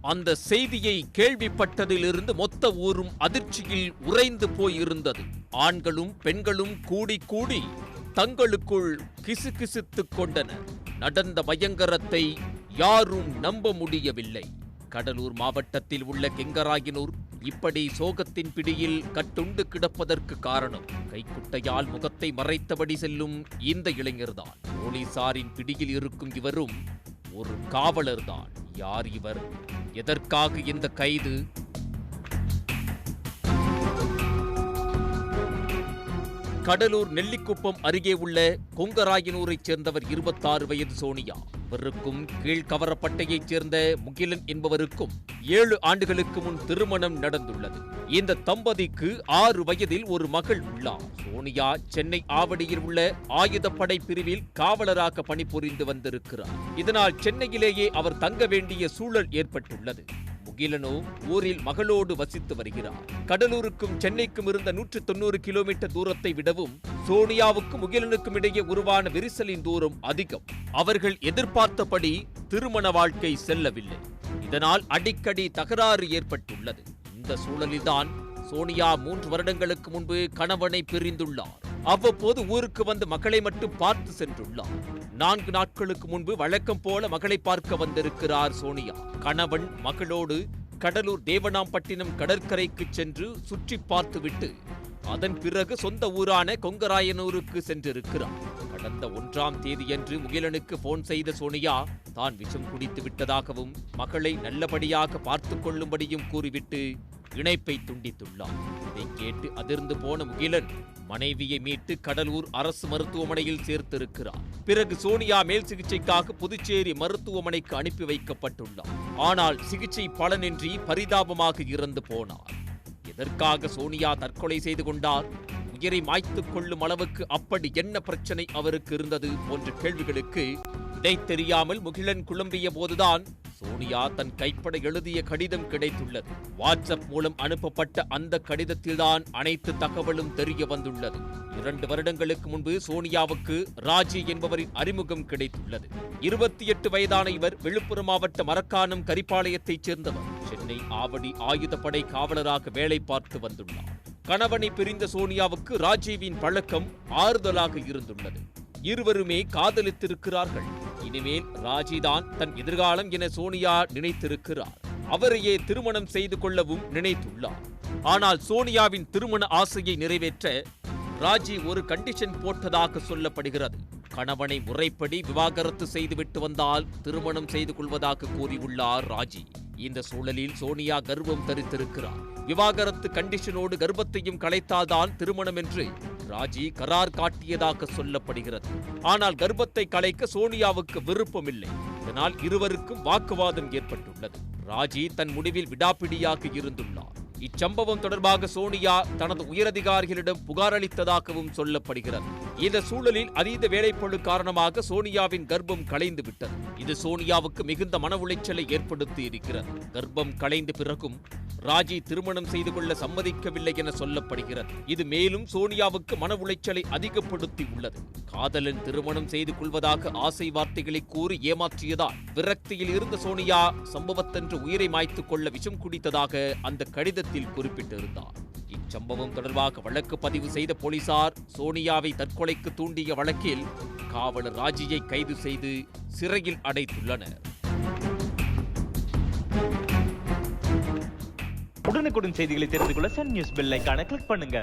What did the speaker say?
அந்த செய்தியை கேள்விப்பட்டதிலிருந்து மொத்த ஊரும் அதிர்ச்சியில் உறைந்து போயிருந்தது. ஆண்களும் பெண்களும் கூடி கூடி தங்களுக்குள் கிசுகிசுத்துக் கொண்டனர். நடந்த பயங்கரத்தை யாரும் நம்ப முடியவில்லை. கடலூர் மாவட்டத்தில் உள்ள கெங்கராயனூர் இப்படி சோகத்தின் பிடியில் கட்டுண்டு கிடப்பதற்கு காரணம் கைக்குட்டையால் முகத்தை மறைத்தபடி செல்லும் இந்த இளைஞர்தான். போலீசாரின் பிடியில் இருக்கும் இவரும் ஒரு காவலர்தான். யார் இவர்? எதற்காக இந்த கைது? கடலூர் நெல்லிக்குப்பம் அருகே உள்ள கொங்கராயனூரைச் சேர்ந்தவர் 26 வயது சோனியா. இவருக்கும் கீழ்கவரப்பட்டையைச் சேர்ந்த முகிலன் என்பவருக்கும் 7 ஆண்டுகளுக்கு முன் திருமணம் நடந்துள்ளது. இந்த தம்பதிக்கு 6 வயதில் ஒரு மகள் உள்ளார். சோனியா சென்னை ஆவடியில் உள்ள ஆயுதப்படை பிரிவில் காவலராக பணிபுரிந்து வந்திருக்கிறார். இதனால் சென்னையிலேயே அவர் தங்க வேண்டிய சூழல் ஏற்பட்டுள்ளது. முகிலனோ ஊரில் மகளோடு வசித்து வருகிறார். கடலூருக்கும் சென்னைக்கும் இருந்த 190 கிலோமீட்டர் தூரத்தை விடவும் சோனியாவுக்கும் முகிலனுக்கும் இடையே உருவான விரிசலின் தூரம் அதிகம். அவர்கள் எதிர்பார்த்தபடி திருமண வாழ்க்கை செல்லவில்லை. இதனால் அடிக்கடி தகராறு ஏற்பட்டுள்ளது. இந்த சூழலில்தான் சோனியா 3 வருடங்களுக்கு முன்பு கணவனை பிரிந்துள்ளார். அவ்வப்போது ஊருக்கு வந்து மகளை மட்டும் பார்த்து சென்றுள்ளார். 4 நாட்களுக்கு முன்பு வழக்கம் போல மகளை பார்க்க வந்திருக்கிறார் சோனியா. கணவன் மகளோடு கடலூர் தேவனாம்பட்டினம் கடற்கரைக்கு சென்று சுற்றி பார்த்துவிட்டு அதன் பிறகு சொந்த ஊரான கொங்கராயனூருக்கு சென்றிருக்கிறார். கடந்த 1ஆம் தேதியன்று முகிலனுக்கு போன் செய்த சோனியா தான் விஷம் குடித்து விட்டதாகவும் மகளை நல்லபடியாக பார்த்துக் கொள்ளும்படியும் கூறிவிட்டு இணைப்பை துண்டித்துள்ளார். இதை கேட்டு அதிர்ந்து போன முகிலன் மனைவியை மீட்டு கடலூர் அரசு மருத்துவமனையில் சேர்த்திருக்கிறார். பிறகு சோனியா மேல் சிகிச்சைக்காக புதுச்சேரி மருத்துவமனைக்கு அனுப்பி வைக்கப்பட்டுள்ளார். ஆனால் சிகிச்சை பலனின்றி பரிதாபமாக இறந்து போனார். எதற்காக சோனியா தற்கொலை செய்து கொண்டார்? உயிரை மாய்த்துக் கொள்ளும் அளவுக்கு அப்படி என்ன பிரச்சனை அவருக்கு இருந்தது போன்ற கேள்விகளுக்கு விடை தெரியாமல் முகிலன் குழம்பிய போதுதான் சோனியா தன் கைப்பட எழுதிய கடிதம் கிடைத்துள்ளது. வாட்ஸ்அப் மூலம் அனுப்பப்பட்ட அந்த கடிதத்தில்தான் அனைத்து தகவலும் தெரிய வந்துள்ளது. 2 வருடங்களுக்கு முன்பு சோனியாவுக்கு ராஜி என்பவரின் அறிமுகம் கிடைத்துள்ளது. 28 வயதான இவர் விழுப்புரம் மாவட்ட மரக்காணம் கரிப்பாளையத்தைச் சேர்ந்தவர். சென்னை ஆவடி ஆயுதப்படை காவலராக வேலை பார்த்து வந்துள்ளார். கணவனை பிரிந்த சோனியாவுக்கு ராஜீவின் பழக்கம் ஆறுதலாக இருந்துள்ளது. இருவருமே காதலித்திருக்கிறார்கள். இனிமேல் ராஜிதான் தன் எதிர்காலம் என சோனியா நினைத்திருக்கிறார். அவரையே திருமணம் செய்து கொள்ளவும் நினைத்துள்ளார். ஆனால் சோனியாவின் திருமண ஆசையை நிறைவேற்ற ராஜி ஒரு கண்டிஷன் போட்டதாக சொல்லப்படுகிறது. கணவனை முறைப்படி விவாகரத்து செய்துவிட்டு வந்தால் திருமணம் செய்து கொள்வதாக கூறியுள்ளார் ராஜி. இந்த சூழலில் சோனியா கர்ப்பம் தரித்திருக்கிறார். விவாகரத்து கண்டிஷனோடு கர்ப்பத்தையும் கலைத்தால்தான் திருமணம் என்று ராஜி கரார் காட்டியதாக சொல்லப்படுகிறது. ஆனால் கர்ப்பத்தை கலைக்க சோனியாவுக்கு விருப்பமில்லை. இதனால் இருவருக்கும் வாக்குவாதம் ஏற்பட்டுள்ளது. ராஜி தன் முடிவில் விடாப்பிடியாக இருந்துள்ளார். இச்சம்பவம் தொடர்பாக சோனியா தனது உயரதிகாரிகளிடம் புகார் அளித்ததாகவும் சொல்லப்படுகிறது. இந்த சூழலில் அதீத வேலைப்பளு காரணமாக சோனியாவின் கர்ப்பம் கலைந்து விட்டது. இது சோனியாவுக்கு மிகுந்த மன உளைச்சலை ஏற்படுத்தி இருக்கிறது. கர்ப்பம் கலைந்த பிறகும் ராஜி திருமணம் செய்து கொள்ள சம்மதிக்கவில்லை என சொல்லப்படுகிறது. இது மேலும் சோனியாவுக்கு மன உளைச்சலை அதிகப்படுத்தி உள்ளது. காதலன் திருமணம் செய்து கொள்வதாக ஆசை வார்த்தைகளை கூறி ஏமாற்றியதால் விரக்தியில் இருந்த சோனியா சம்பவத்தன்று உயிரை மாய்த்துக் கொள்ள விஷம் குடித்ததாக அந்த கடிதத்தில் குறிப்பிட்டிருந்தார். இச்சம்பவம் தொடர்பாக வழக்கு பதிவு செய்த போலீசார் சோனியாவை தற்கொலைக்கு தூண்டிய வழக்கில் காவலர் ராஜியை கைது செய்து சிறையில் அடைத்துள்ளனர். உடனுக்குடன் செய்திகளை தெரிந்து கொள்ள சன் நியூஸ் பெல் ஐகானை கிளிக் பண்ணுங்க.